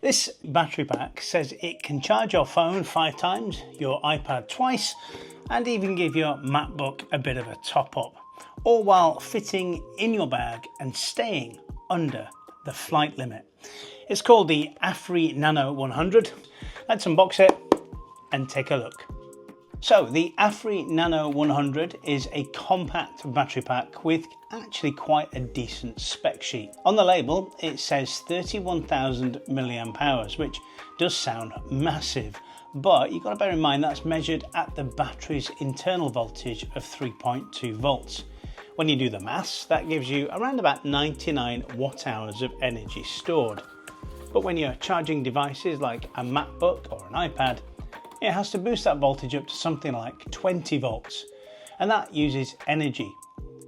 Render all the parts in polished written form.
This battery pack says it can charge your phone 5 times, your iPad twice, and even give your MacBook a bit of a top up, all while fitting in your bag and staying under the flight limit. It's called the AFERY Nano 100. Let's unbox it and take a look. So the AFERY Nano 100 is a compact battery pack with actually quite a decent spec sheet. On the label it says 31,000 mAh, which does sound massive, but you've got to bear in mind that's measured at the battery's internal voltage of 3.2 volts. When you do the maths, that gives you around about 99 watt hours of energy stored. But when you're charging devices like a MacBook or an iPad, it has to boost that voltage up to something like 20 volts, and that uses energy.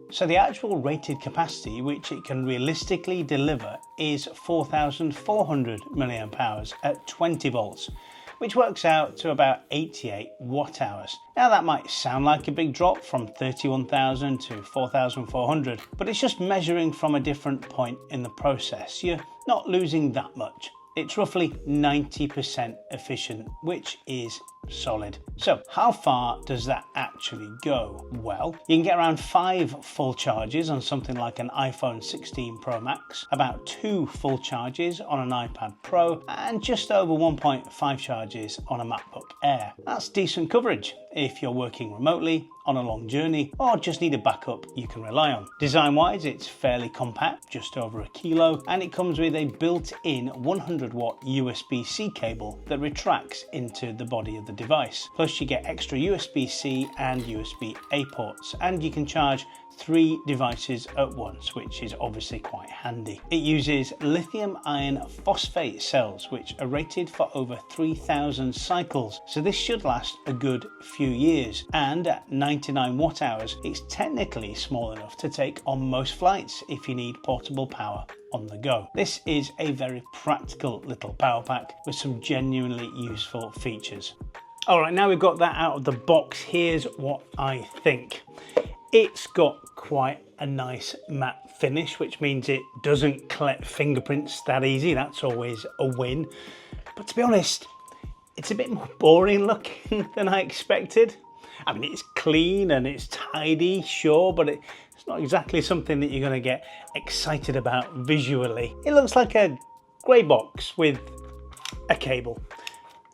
So the actual rated capacity which it can realistically deliver is 4,400 mAh at 20 volts, which works out to about 88 watt hours. Now that might sound like a big drop from 31,000 to 4,400, but it's just measuring from a different point in the process. You're not losing that much. It's roughly 90% efficient, which is solid. So how far does that actually go? Well, you can get around 5 full charges on something like an iPhone 16 Pro Max, about 2 full charges on an iPad Pro, and just over 1.5 charges on a MacBook Air. That's decent coverage if you're working remotely, on a long journey, or just need a backup you can rely on. Design wise, it's fairly compact, just over a kilo, and it comes with a built-in 100 watt USB-C cable that retracts into the body of the device. Plus you get extra USB-C and USB-A ports, and you can charge 3 devices at once, which is obviously quite handy. It uses lithium iron phosphate cells, which are rated for over 3,000 cycles, so this should last a good few years, and at 99 watt hours it's technically small enough to take on most flights if you need portable power on the go. This is a very practical little power pack with some genuinely useful features. Alright, now we've got that out of the box, here's what I think. It's got quite a nice matte finish, which means it doesn't collect fingerprints that easy. That's always a win. But to be honest, it's a bit more boring looking than I expected. I mean, it's clean and it's tidy, sure, but it's not exactly something that you're going to get excited about visually. It looks like a grey box with a cable.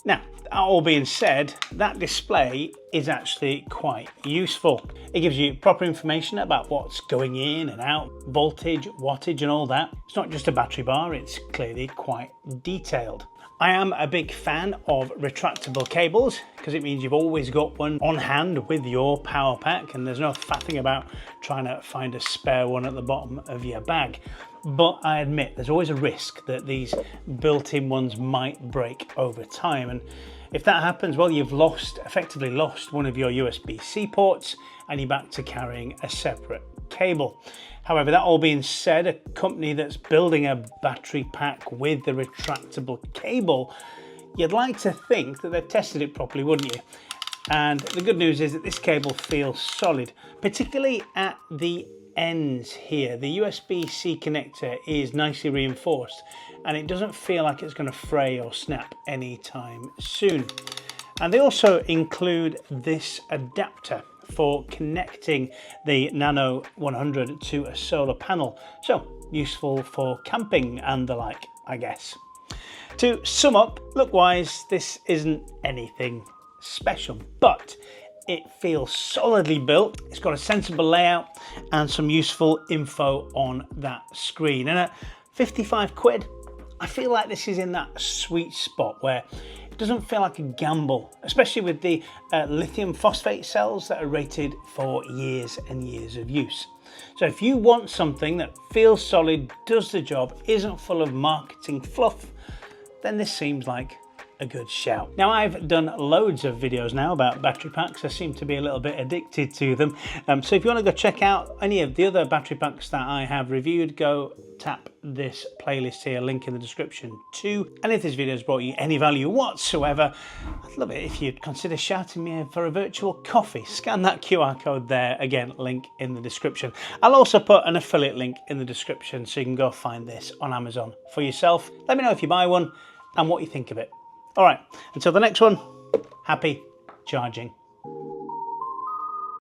Now, all being said, that display is actually quite useful. It gives you proper information about what's going in and out, voltage, wattage and all that. It's not just a battery bar, it's clearly quite detailed. I am a big fan of retractable cables because it means you've always got one on hand with your power pack and there's no faffing about trying to find a spare one at the bottom of your bag. But I admit there's always a risk that these built-in ones might break over time, and if that happens, well, you've effectively lost one of your USB-C ports and you're back to carrying a separate cable. However, that all being said, a company that's building a battery pack with the retractable cable, you'd like to think that they've tested it properly, wouldn't you? And the good news is that this cable feels solid, particularly at the ends here. The USB-C connector is nicely reinforced and it doesn't feel like it's going to fray or snap anytime soon. And they also include this adapter for connecting the Nano 100 to a solar panel, so useful for camping and the like, I guess. To sum up, look-wise, this isn't anything special, but it feels solidly built. It's got a sensible layout and some useful info on that screen. And at 55 quid, I feel like this is in that sweet spot where it doesn't feel like a gamble, especially with the lithium phosphate cells that are rated for years and years of use. So if you want something that feels solid, does the job, isn't full of marketing fluff, then this seems like a good shout. Now, I've done loads of videos now about battery packs. I seem to be a little bit addicted to them. So if you want to go check out any of the other battery packs that I have reviewed, go tap this playlist here, link in the description too. And if this video has brought you any value whatsoever, I'd love it if you'd consider shouting me for a virtual coffee. Scan that QR code there, again, link in the description. I'll also put an affiliate link in the description so you can go find this on Amazon for yourself. Let me know if you buy one, and what you think of it. All right, until the next one, happy charging.